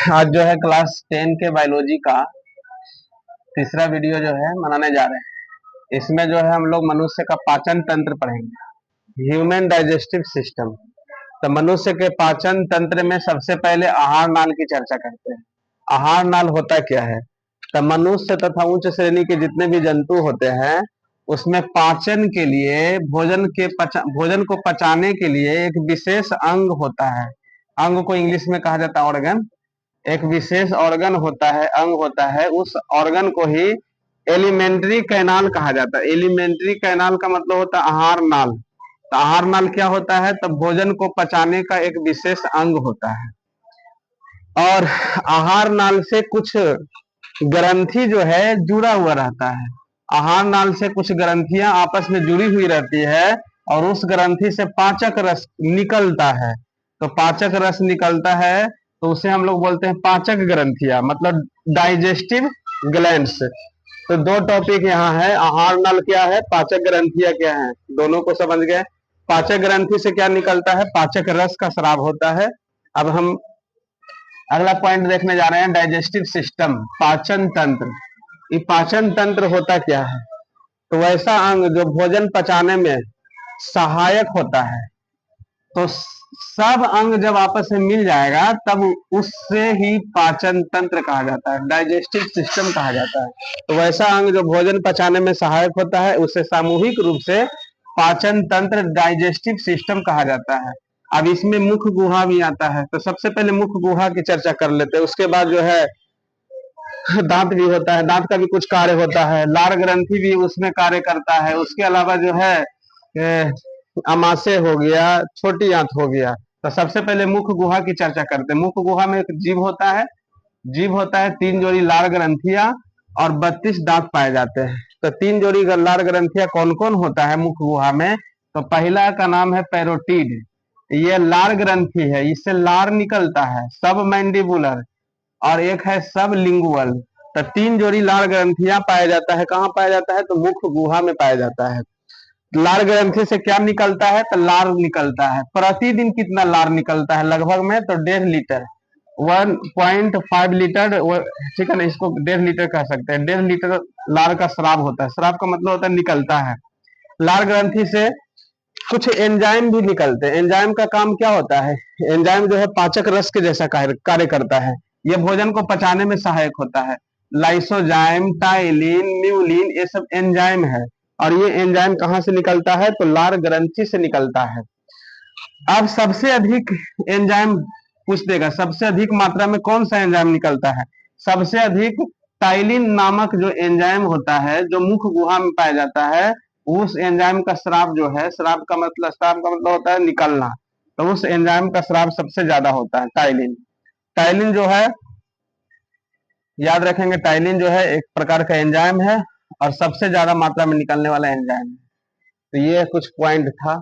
आज जो है क्लास 10 के बायोलॉजी का तीसरा वीडियो जो है बनाने जा रहे हैं। इसमें जो है हम लोग मनुष्य का पाचन तंत्र पढ़ेंगे, ह्यूमन डाइजेस्टिव सिस्टम। तो मनुष्य के पाचन तंत्र में सबसे पहले आहार नाल की चर्चा करते हैं। आहार नाल होता क्या है? तो मनुष्य तथा उच्च श्रेणी के जितने भी जंतु होते हैं उसमें पाचन के लिए भोजन को पचाने के लिए एक विशेष अंग होता है। अंग को इंग्लिश में कहा जाता है ऑर्गन। एक विशेष ऑर्गन होता है, अंग होता है, उस ऑर्गन को ही एलिमेंट्री कैनाल कहा जाता है। एलिमेंट्री कैनाल का मतलब होता है आहार नाल। तो आहार नाल क्या होता है? तो भोजन को पचाने का एक विशेष अंग होता है। और आहार नाल से कुछ ग्रंथि जो है जुड़ा हुआ रहता है। आहार नाल से कुछ ग्रंथियां आपस में जुड़ी हुई रहती है और उस ग्रंथि से पाचक रस निकलता है। तो पाचक रस निकलता है तो उसे हम लोग बोलते हैं पाचक ग्रंथियां, मतलब डाइजेस्टिव ग्लैंड्स। तो दो टॉपिक यहाँ है, आहार नल क्या है, पाचक ग्रंथियां क्या है, दोनों को समझ गए। पाचक ग्रंथि से क्या निकलता है? पाचक रस का स्राव होता है। अब हम अगला पॉइंट देखने जा रहे हैं, डाइजेस्टिव सिस्टम, पाचन तंत्र। ये पाचन तंत्र होता क्या है? तो वैसा अंग जो भोजन पचाने में सहायक होता है। तो सब अंग जब आपस में मिल जाएगा तब उससे ही पाचन तंत्र कहा जाता है, डाइजेस्टिव सिस्टम कहा जाता है। तो वैसा अंग जो भोजन पचाने में सहायक होता है उसे सामूहिक रूप से पाचन तंत्र, डाइजेस्टिव सिस्टम कहा जाता है। अब इसमें मुख गुहा भी आता है। तो सबसे पहले मुख गुहा की चर्चा कर लेते हैं, उसके बाद जो है दांत भी होता है, दांत का भी कुछ कार्य होता है, लार ग्रंथि भी उसमें कार्य करता है। उसके अलावा जो है अमाशय हो गया, छोटी आंत हो गया। तो सबसे पहले मुख गुहा की चर्चा करते हैं। मुख गुहा में एक जीव होता है, जीव होता है, 3 जोड़ी लार ग्रंथियां और 32 दांत पाए जाते हैं। तो 3 जोड़ी लार ग्रंथियां कौन कौन होता है मुख गुहा में? तो पहला का नाम है पैरोटीड। ये लार ग्रंथि है, इससे लार निकलता है, सब मैंडिबुलर। और एक है सब लिंगुअल। तो 3 जोड़ी लार ग्रंथियां पाया जाता है। कहाँ पाया जाता है? तो मुख गुहा में पाया जाता है। लार ग्रंथि से क्या निकलता है? तो लार निकलता है। प्रतिदिन कितना लार निकलता है लगभग में? तो 1.5 लीटर, 1.5 लीटर, ठीक है ना, इसको 1.5 लीटर कह सकते हैं। 1.5 लीटर लार का स्राव होता है। स्राव का मतलब होता है निकलता है। लार ग्रंथि से कुछ एंजाइम भी निकलते हैं। एंजाइम का काम क्या होता है? एंजाइम जो है पाचक रस के जैसा कार्य करता है। यह भोजन को पचाने में सहायक होता है। लाइसोजाइम, टाइलिन, म्यूलिन, ये सब एंजाइम है। और ये एंजाइम कहाँ से निकलता है? तो लार ग्रंथि से निकलता है। अब सबसे अधिक एंजाइम पूछ देगा, सबसे अधिक मात्रा में कौन सा एंजाइम निकलता है? सबसे अधिक टाइलिन नामक जो एंजाइम होता है, जो मुख गुहा में पाया जाता है, उस एंजाइम का स्राव जो है, स्राव का मतलब होता है निकलना। तो उस एंजाइम का स्राव सबसे ज्यादा होता है, टाइलिन। टाइलिन जो है, याद रखेंगे, टाइलिन जो है एक प्रकार का एंजाइम है और सबसे ज्यादा मात्रा में निकलने वाला एंजाइम है। तो ये कुछ पॉइंट था।